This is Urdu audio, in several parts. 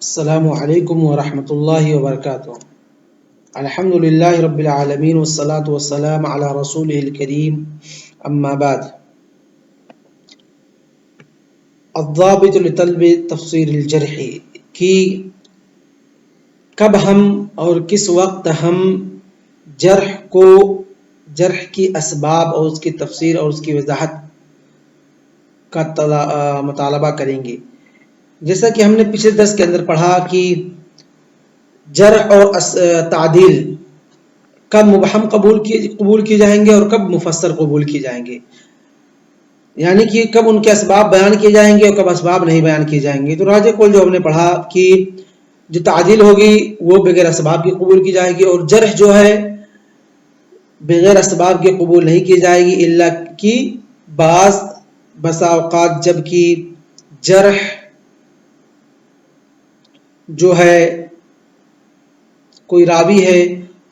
السلام علیکم ورحمۃ اللہ وبرکاتہ۔ الحمد للہ رب العالمین والصلاة والسلام علی رسولہ الکریم، اما بعد۔ الضابط لطلب تفسیر الجرح، کہ کب ہم اور کس وقت ہم جرح کی اسباب اور اس کی تفسیر اور اس کی وضاحت کا مطالبہ کریں گے۔ جیسا کہ ہم نے پچھلے درس کے اندر پڑھا کہ جرح اور تعدیل کب مبہم قبول کی جائیں گے اور کب مفسر قبول کی جائیں گے، یعنی کہ کب ان کے اسباب بیان کیے جائیں گے اور کب اسباب نہیں بیان کیے جائیں گے۔ تو راجح قول جو ہم نے پڑھا کہ جو تعدیل ہوگی وہ بغیر اسباب کی قبول کی جائے گی، اور جرح جو ہے بغیر اسباب کے قبول نہیں کی جائے گی، الا کہ بسا اوقات جب کہ جرح جو ہے کوئی راوی ہے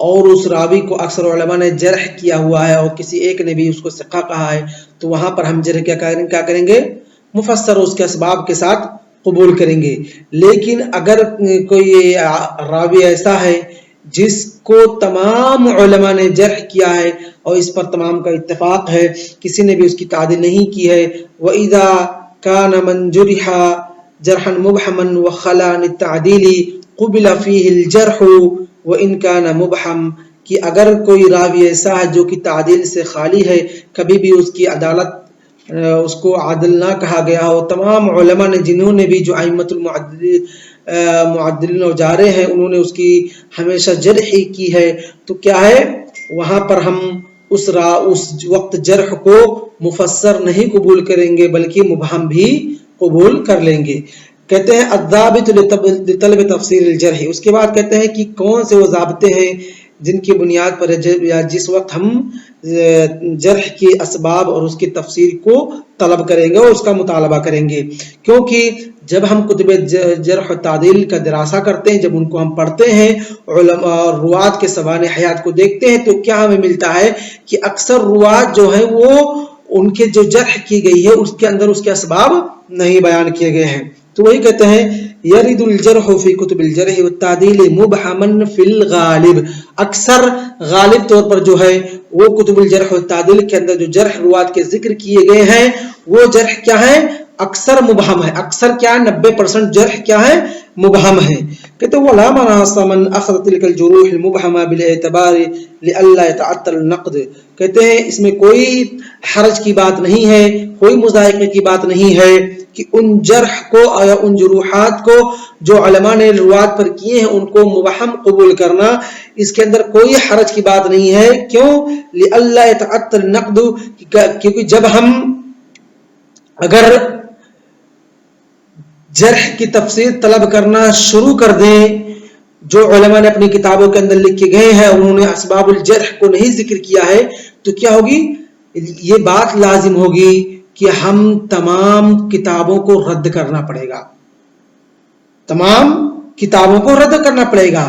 اور اس راوی کو اکثر علماء نے جرح کیا ہوا ہے اور کسی ایک نے بھی اس کو ثقہ کہا ہے، تو وہاں پر ہم جرح کیا کریں گے؟ مفسر اس کے اسباب کے ساتھ قبول کریں گے۔ لیکن اگر کوئی راوی ایسا ہے جس کو تمام علماء نے جرح کیا ہے اور اس پر تمام کا اتفاق ہے، کسی نے بھی اس کی تعدیل نہیں کی ہے، وَإِذَا كَانَ مَنْ جُرِحَ جرحا مبہما وخلا عن التعدیل قبل فیہ الجرح وان کان مبہم، کہ اگر کوئی راوی ایسا ہے جو کہ تعدیل سے خالی ہے، کبھی بھی اس کی عدالت اس کو عادل نہ کہا گیا ہو، تمام علماء نے جنہوں نے بھی جو ائمۃ المعدلین اور جارے ہیں انہوں نے اس کی ہمیشہ جرح ہی کی ہے، تو کیا ہے وہاں پر ہم اس وقت جرح کو مفسر نہیں قبول کریں گے بلکہ مبہم بھی قبول کر لیں گے۔ کہتے ہیں الضابط لطلب تفسیر الجرح، اس کے بعد کہتے ہیں کہ کون سے وہ ضابطے ہیں جن کی بنیاد پر جس وقت ہم جرح کی اسباب اور اس کی تفسیر کو طلب کریں گے اور اس کا مطالبہ کریں گے، کیونکہ جب ہم کتب جرح و تعدیل کا دراسہ کرتے ہیں، جب ان کو ہم پڑھتے ہیں، علماء اور روات کے سوانح حیات کو دیکھتے ہیں، تو کیا ہمیں ملتا ہے کہ اکثر روات جو ہیں وہ ان کے جو جرح کی گئی ہے اس کے اندر اس کے اسباب نہیں بیان کیے گئے ہیں۔ تو وہی کہتے ہیں یرد الجرح فی کتب الجرح والتعدیل مبہما فی الغالب، اکثر غالب طور پر جو ہے وہ کتب الجرح والتعدیل کے اندر جو جرح روات کے ذکر کیے گئے ہیں وہ جرح کیا ہے؟ اکثر مبہم ہے۔ اکثر کیا ہے؟ 90% جرح کیا ہے؟ مبہم ہے۔ کہتے ہیں وَلَا مَنَاصَ مَنْ أَخَذَ تِلْكَ الْجُرُوحِ الْمُبْهَمَةِ بِالْاعْتِبَارِ لِأَلَّا يَتَعَطَّلَ النَّقْدُ، کہتے ہیں اس میں کوئی حرج کی بات نہیں ہے، کوئی مضائقے کی بات نہیں ہے کہ ان جرح کو یا ان جروحات کو جو علماء نے روات پر کیے ہیں ان کو مبہم قبول کرنا، اس کے اندر کوئی حرج کی بات نہیں ہے۔ کیوں؟ لِأَلَّا يَتَعَطَّلَ النَّقْدُ، کیونکہ جب ہم اگر جرح کی تفسیر طلب کرنا شروع کر دیں، جو علماء نے اپنی کتابوں کے اندر لکھ کے گئے ہیں انہوں نے اسباب الجرح کو نہیں ذکر کیا ہے، تو کیا ہوگی؟ یہ بات لازم ہوگی کہ ہم تمام کتابوں کو رد کرنا پڑے گا، تمام کتابوں کو رد کرنا پڑے گا،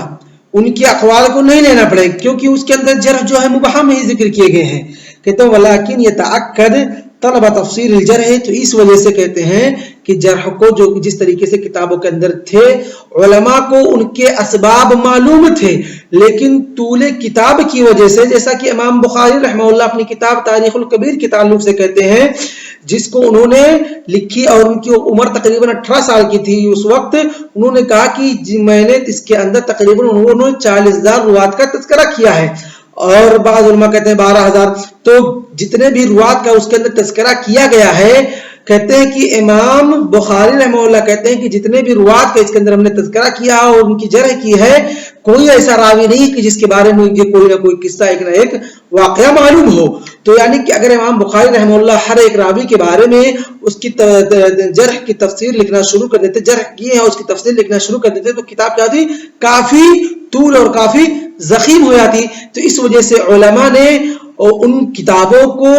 ان کے اقوال کو نہیں لینا پڑے گا، کیونکہ اس کے اندر جرح جو ہے مبہم ہی ذکر کیے گئے ہیں۔ کہتے ہیں ولیکن یتأکد طلب تفسیر الجرح، تو اس وجہ سے کہتے ہیں کہ جرح کو جو جس طریقے سے کتابوں کے اندر تھے علماء کو ان کے اسباب معلوم تھے، لیکن طول کتاب کی وجہ سے، جیسا کہ امام بخاری رحمہ اللہ اپنی کتاب تاریخ الکبیر کے تعلق سے کہتے ہیں جس کو انہوں نے لکھی اور ان کی عمر تقریباً 18 سال کی تھی اس وقت، انہوں نے کہا کہ میں نے اس کے اندر تقریباً انہوں نے 40,000 روات کا تذکرہ کیا ہے، اور بعض علماء کہتے ہیں 12,000، تو جتنے بھی روات کا اس کے اندر تذکرہ کیا گیا ہے، کہتے ہیں کہ امام بخاری رحمہ اللہ کہتے ہیں کہ جتنے بھی روات کا اس کے اندر ہم نے تذکرہ کیا اور ان کی جرح کی ہے، کوئی ایسا راوی نہیں کہ جس کے بارے میں یہ کوئی نہ کوئی قصہ ایک نہ ایک واقعہ معلوم ہو۔ تو یعنی کہ اگر امام بخاری رحمہ اللہ ہر ایک راوی کے بارے میں اس کی جرح کی تفسیر لکھنا شروع کر دیتے، جرح کی ہے اس کی تفسیر لکھنا شروع کر دیتے، تو کتاب کیا تھی؟ کافی طول اور کافی ضخیم ہو جاتی۔ تو اس وجہ سے علماء نے ان کتابوں کو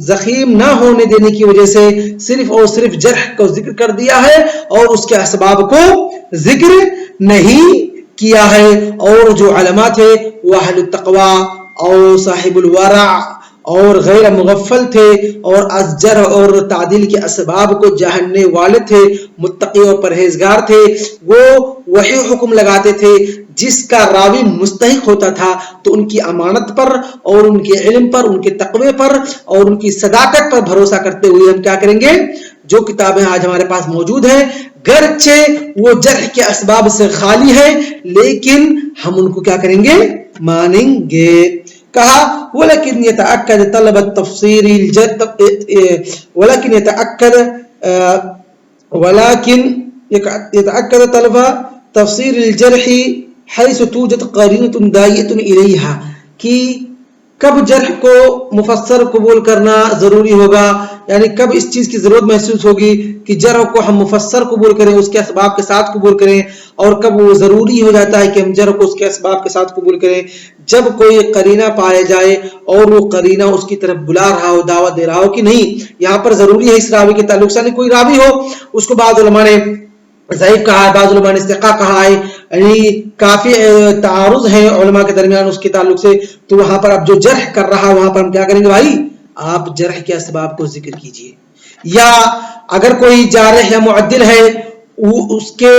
ضخیم نہ ہونے دینے کی وجہ سے صرف اور صرف جرح کو ذکر کر دیا ہے اور اس کے اسباب کو ذکر نہیں کیا ہے، اور جو علماء تھے وہ اہل التقوی اور صاحب الورع اور غیر مغفل تھے اور از جرح اور تعدیل کے اسباب کو جاننے والے تھے، متقی اور پرہیزگار تھے، وہ وہی حکم لگاتے تھے جس کا راوی مستحق ہوتا تھا، تو ان کی امانت پر اور ان کے علم پر، ان کے تقوی پر اور ان کی صداقت پر بھروسہ کرتے ہوئے ہم کیا کریں گے؟ جو کتابیں آج ہمارے پاس موجود ہیں گرچہ وہ جرح کے اسباب سے خالی ہے لیکن ہم ان کو کیا کریں گے؟ مانیں گے۔ کہا ولیکن یتأکد طلب التفسیر ولیکن يتأكد طلب تفسير الجرح حيث توجد قرينة داعية إليها، کہ کب جرح کو مفسر قبول کرنا ضروری ہوگا، یعنی کب اس چیز کی ضرورت محسوس ہوگی کہ جرح کو ہم مفسر قبول کریں، اس کے اسباب کے ساتھ قبول کریں، اور کب وہ ضروری ہو جاتا ہے کہ ہم جرح کو اس کے اسباب کے ساتھ قبول کریں؟ جب کوئی قرینہ پایا جائے اور وہ قرینہ اس کی طرف بلا رہا ہو، دعوت دے رہا ہو کہ نہیں یہاں پر ضروری ہے اس راوی کے تعلق سے، کوئی راوی ہو اس کو بعض علماء نے ضعیف کہا ہے، بعض علماء نے ثقہ کہا ہے، یعنی کافی تعارض ہے علماء کے درمیان اس کے تعلق سے، تو وہاں پر اب جو جرح کر رہا ہے وہاں پر ہم کیا کریں گے بھائی؟ آپ جرح کے اسباب کو ذکر کیجئے۔ یا اگر کوئی جارح یا معدل ہے وہ اس کے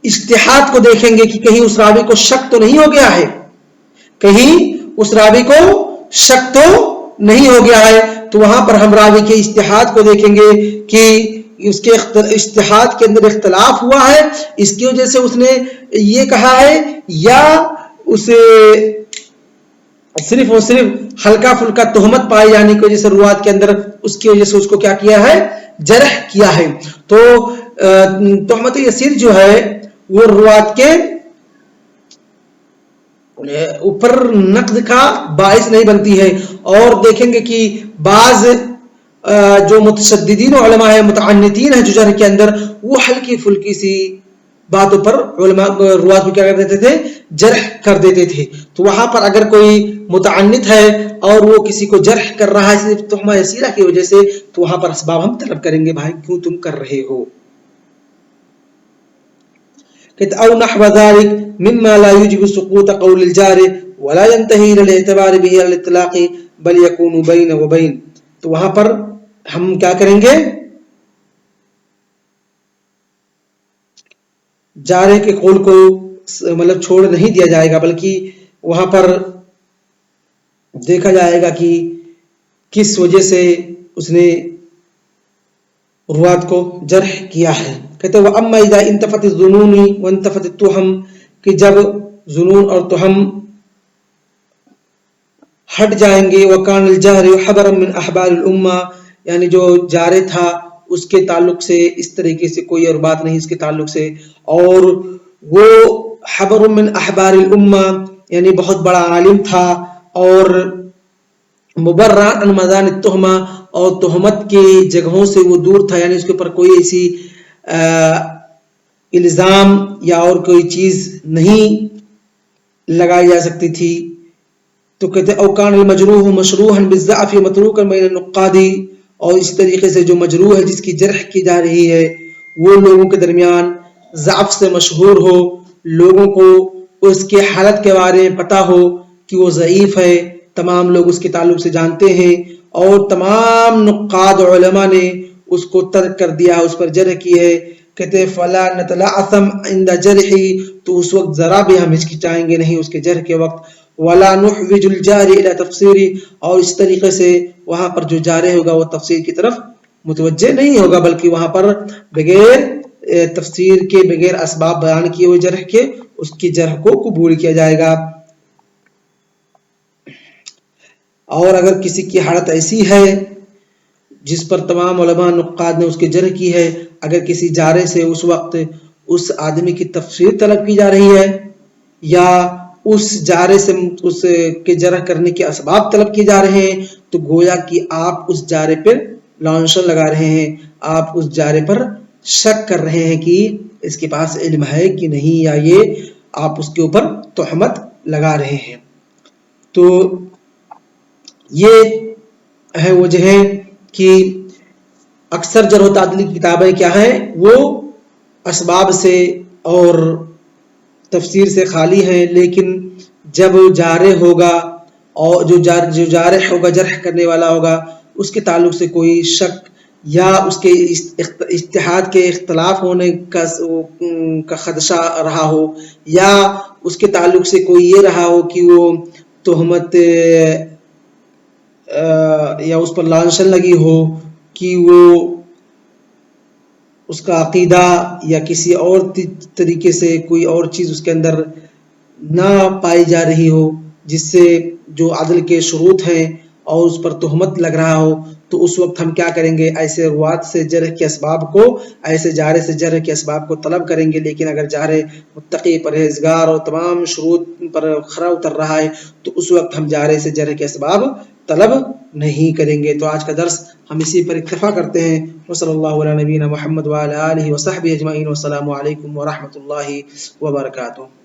اجتہاد کو دیکھیں گے کہ کہیں اس راوی کو شک تو نہیں ہو گیا ہے، کہیں اس راوی کو شک تو نہیں ہو گیا ہے، تو وہاں پر ہم راوی کے اجتہاد کو دیکھیں گے کہ اس کے اجتہاد کے اندر اختلاف ہوا ہے، اس کی وجہ سے اس نے یہ کہا ہے، یا اسے صرف اور صرف ہلکا پھلکا تہمت پائی جانے کی وجہ سے روات کے اندر اس کی وجہ سے اس کو کیا کیا ہے؟ جرح کیا ہے۔ تو تہمت یسیر جو ہے وہ روات کے اوپر نقد کا باعث نہیں بنتی ہے، اور دیکھیں گے کہ بعض جو متشددین علماء ہیں، متعنتین ہیں جو جرح کے اندر، وہ ہلکی پھلکی سی باتوں پر علماء روات کو کیا کر دیتے تھے؟ جرح کر دیتے تھے۔ تو وہاں پر اگر کوئی متعنت ہے اور وہ کسی کو جرح کر رہا ہے صرف تہمہ یسیرہ کی وجہ سے، تو وہاں پر اسباب ہم طلب کریں گے، بھائی کیوں تم کر رہے ہو؟ او نحو ذلك مما لا يجب سقوط قول الجارح ولا ينتهي الى الاعتبار به على الاطلاق بل يكون بين وبين، تو وہاں پر ہم کیا کریں گے؟ جارح کے قول کو مطلب چھوڑ نہیں دیا جائے گا، بلکہ وہاں پر دیکھا جائے گا کہ کس وجہ سے اس نے روات کو جرح کیا ہے۔ کہتے ہیں اما اذا انتفت الظنون وانتفت التهم، کہ جب ظنون اور تہم ہٹ جائیں گے، وکان الجارح حبرا من احبار الامہ، یعنی جو جارح تھا اس کے تعلق سے اس طریقے سے کوئی اور بات نہیں اس کے تعلق سے، اور وہ حبر من احبار الامہ یعنی بہت بڑا عالم تھا، اور مبرع عن مزان التہمہ، اور تہمت کی جگہوں سے وہ دور تھا، یعنی اس کے اوپر کوئی ایسی الزام یا اور کوئی چیز نہیں لگائی جا سکتی تھی۔ تو کہتے ہیں اوکان المجروح مشروحا بالضعف متروکا بین النقاد، اور اس طریقے سے جو مجروح ہے جس کی جرح کی جا رہی ہے وہ لوگوں کے درمیان ضعف سے مشہور ہو، لوگوں کو اس کے حالت کے بارے میں پتہ ہو کہ وہ ضعیف ہے، تمام لوگ اس کے تعلق سے جانتے ہیں، اور تمام نقاد علماء نے اس کو ترک کر دیا، اس پر جرح کی ہے۔ کہتے ہیں فلا نتلعثم عند جرحی، تو اس وقت ذرا بھی ہم ہچکچائیں گے نہیں اس کے جرح کے وقت، ولا نحوج الجارح الى تفسیری، اور اس طریقے سے وہاں پر جو جارح ہوگا وہ تفسیر کی طرف متوجہ نہیں ہوگا، بلکہ وہاں پر بغیر تفسیر کے، بغیر اسباب بیان کیے ہوئے جرح کے، اس کی جرح کو قبول کیا جائے گا۔ اور اگر کسی کی حالت ایسی ہے جس پر تمام علماء نقاد نے اس کی جرح کی ہے، اگر کسی جارح سے اس وقت اس آدمی کی تفسیر طلب کی جا رہی ہے یا اس جارح سے اس کے جرح کرنے کے اسباب طلب کیے جا رہے ہیں، تو گویا کہ آپ اس جارح پر لانشن لگا رہے ہیں، آپ اس جارح پر شک کر رہے ہیں کہ اس کے پاس علم ہے کہ نہیں، یا یہ آپ اس کے اوپر تہمت لگا رہے ہیں۔ تو یہ ہے وجہ ہے کہ اکثر جرح و تعدیل کی کتابیں کیا ہیں، وہ اسباب سے اور تفسیر سے خالی ہیں، لیکن جب جارح ہوگا اور جو جارح ہوگا، جرح کرنے والا ہوگا، اس کے تعلق سے کوئی شک یا اس کے اجتہاد کے اختلاف ہونے کا خدشہ رہا ہو، یا اس کے تعلق سے کوئی یہ رہا ہو کہ وہ تہمت یا اس پر لانچن لگی ہو کہ وہ اس کا عقیدہ یا کسی اور طریقے سے کوئی اور چیز اس کے اندر نہ پائی جا رہی ہو جس سے جو عدل کے شروط ہیں اور اس پر تہمت لگ رہا ہو، تو اس وقت ہم کیا کریں گے؟ ایسے روات سے جرح کے اسباب کو، ایسے جارح سے جرح کے اسباب کو طلب کریں گے. لیکن اگر جارح متقی، پرہیزگار اور تمام شروط پر کھرا اتر رہا ہے تو اس وقت ہم جارح سے جرح کے اسباب طلب نہیں کریں گے. تو آج کا درس ہم اسی پر اکتفا کرتے ہیں. وصلی اللہ علی نبینا محمد وعلی آلہ وصحبہ اجمعین. والسلام علیکم ورحمۃ اللہ وبرکاتہ.